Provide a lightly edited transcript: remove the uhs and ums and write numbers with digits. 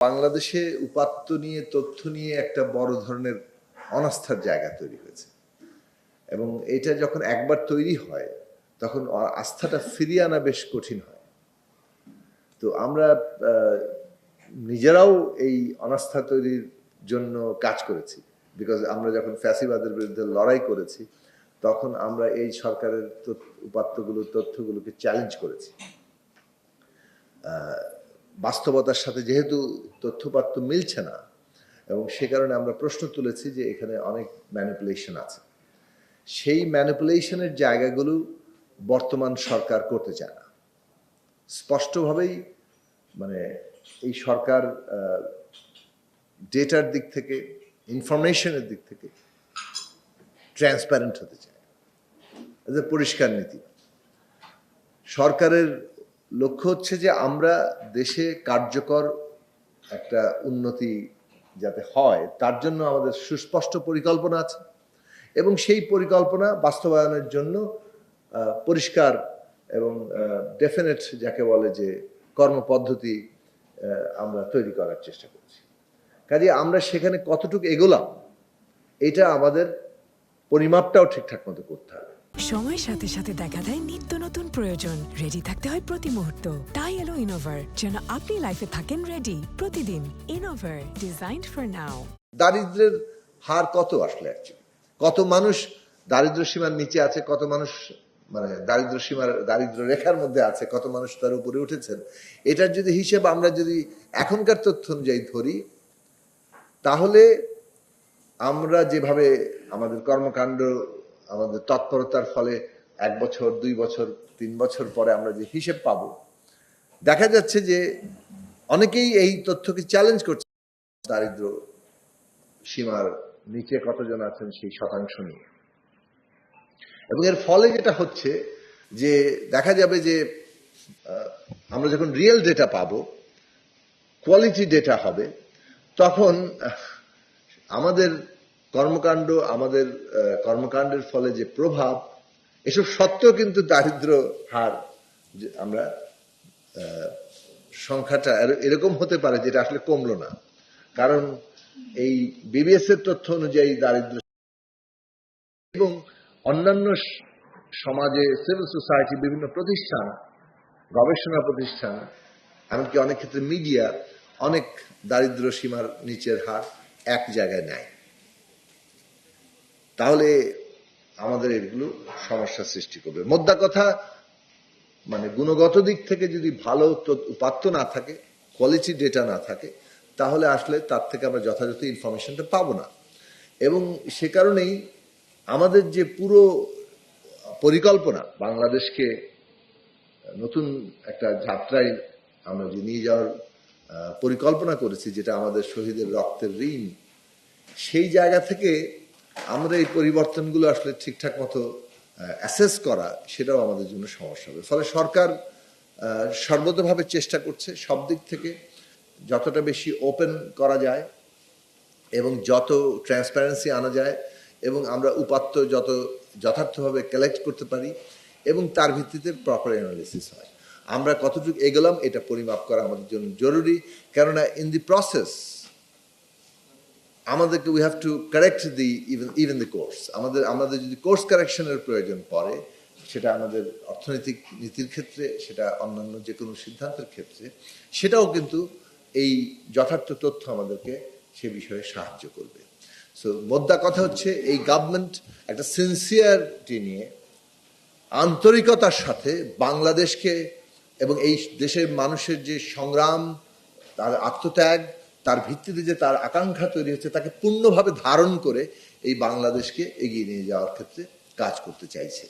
বাংলাদেশে উপাত্ত নিয়ে তথ্য নিয়ে একটা বড় ধরনের অনাস্থার জায়গা তৈরি হয়েছে এবং এটা যখন একবার তৈরি হয় তখন আস্থাটা ফিরিয়ে আনা বেশ কঠিন হয়। তো আমরা নিজেরাও এই অনাস্থা তৈরির জন্য কাজ করেছি, বিকজ আমরা যখন ফ্যাসিবাদের বিরুদ্ধে লড়াই করেছি তখন আমরা এই সরকারের উপাত্তগুলো তথ্যগুলোকে চ্যালেঞ্জ করেছি। বাস্তবতার সাথে যেহেতু তথ্যপাত্য মিলছে না এবং সে কারণে আমরা প্রশ্ন তুলেছি যে এখানে অনেক ম্যানিপুলেশন আছে। সেই ম্যানিপুলেশনের জায়গাগুলো বর্তমান সরকার করতে চায় না। স্পষ্টভাবেই মানে এই সরকার ডেটার দিক থেকে, ইনফরমেশনের দিক থেকে ট্রান্সপারেন্ট হতে চায়, পরিষ্কার নীতি। সরকারের লক্ষ্য হচ্ছে যে আমরা দেশে কার্যকর একটা উন্নতি যাতে হয় তার জন্য আমাদের সুস্পষ্ট পরিকল্পনা আছে এবং সেই পরিকল্পনা বাস্তবায়নের জন্য পরিষ্কার এবং ডেফিনেট যাকে বলে যে কর্মপদ্ধতি আমরা তৈরি করার চেষ্টা করছি। কাজে আমরা সেখানে কতটুকু এগোলাম এটা আমাদের পরিমাপটাও ঠিকঠাক মতো করতে হবে। সময়ের সাথে সাথে দেখা দেয় নিত্য নতুন প্রয়োজন। রেডি থাকতে হয় প্রতি মুহূর্ত। তাই এলো ইনোভার, যেন আপনি লাইফে থাকেন রেডি প্রতিদিন। Innova, designed for now. দারিদ্র্যের হার কত আসলে অ্যাকচুয়ালি, কত মানুষ দারিদ্র্য সীমার নিচে আছে, কত মানুষ মানে দারিদ্র্য রেখার মধ্যে আছে, কত মানুষ তার উপরে উঠেছেন, এটার যদি হিসেব আমরা যদি এখনকার তথ্য অনুযায়ী ধরি তাহলে আমরা যেভাবে আমাদের কর্মকাণ্ড, আমাদের তৎপরতার ফলে 1 বছর 2 বছর 3 বছর পরে আমরা যে হিসেব পাবো, দেখা যাচ্ছে যে অনেকেই এই তথ্যকে চ্যালেঞ্জ করছে। দারিদ্র সীমার নিচে কতজন আছেন সেই শতাংশ নিয়ে, এবং এর ফলে যেটা হচ্ছে যে দেখা যাবে যে আমরা যখন রিয়েল ডেটা পাবো, কোয়ালিটি ডেটা হবে, তখন আমাদের কর্মকাণ্ডের ফলে যে প্রভাব, এসব সত্ত্বেও কিন্তু দারিদ্র হার আমরা সংখ্যাটা এরকম হতে পারে যেটা আসলে কমলো না। কারণ এই বিবিএস এর তথ্য অনুযায়ী দারিদ্র এবং অন্যান্য সমাজে সিভিল সোসাইটি, বিভিন্ন প্রতিষ্ঠান, গবেষণা প্রতিষ্ঠান, এমনকি অনেক ক্ষেত্রে মিডিয়া অনেক দারিদ্র সীমার নিচের হার এক জায়গায় নেয়। তাহলে আমাদের এগুলো সমস্যা সৃষ্টি করবে। মোদ্দা কথা মানে গুণগত দিক থেকে যদি ভালো উপাত্ত না থাকে, কোয়ালিটি ডেটা না থাকে, তাহলে আসলে তার থেকে আমরা যথাযথ ইনফরমেশনটা পাবো না। এবং সে কারণেই আমাদের যে পুরো পরিকল্পনা, বাংলাদেশকে নতুন একটা যাত্রায় আমরা যে নিয়ে যাওয়ার পরিকল্পনা করেছি, যেটা আমাদের শহীদের রক্তের ঋণ, সেই জায়গা থেকে আমরা এই পরিবর্তনগুলো আসলে ঠিকঠাক মতো অ্যাসেস করা, সেটাও আমাদের জন্য সমস্যা হবে। ফলে সরকার সর্বতভাবে চেষ্টা করছে সব দিক থেকে যতটা বেশি ওপেন করা যায় এবং যত ট্রান্সপারেন্সি আনা যায় এবং আমরা উপাত্ত যত যথার্থভাবে কালেক্ট করতে পারি এবং তার ভিত্তিতে প্রপার অ্যানালিসিস হয়। আমরা কতটুকু এগোলাম এটা পরিমাপ করা আমাদের জন্য জরুরি, কেননা ইন দি প্রসেস আমাদেরকে we have to correct even the course. আমাদের যদি কোর্স কারেকশনের প্রয়োজন পড়ে, সেটা আমাদের অর্থনৈতিক নীতির ক্ষেত্রে, সেটা অন্যান্য যে কোনো সিদ্ধান্তের ক্ষেত্রে, সেটাও কিন্তু এই যথার্থ তথ্য আমাদেরকে সে বিষয়ে সাহায্য করবে। সো মোদ্দা কথা হচ্ছে এই গভর্নমেন্ট একটা সিনসিয়ারিটি নিয়ে, আন্তরিকতার সাথে বাংলাদেশকে এবং এই দেশের মানুষের যে সংগ্রাম, তার আত্মত্যাগ, তার ভিত্তিতে যে তার আকাঙ্ক্ষা তৈরি হচ্ছে, তাকে পূর্ণভাবে ধারণ করে এই বাংলাদেশকে এগিয়ে নিয়ে যাওয়ার ক্ষেত্রে কাজ করতে চাইছে।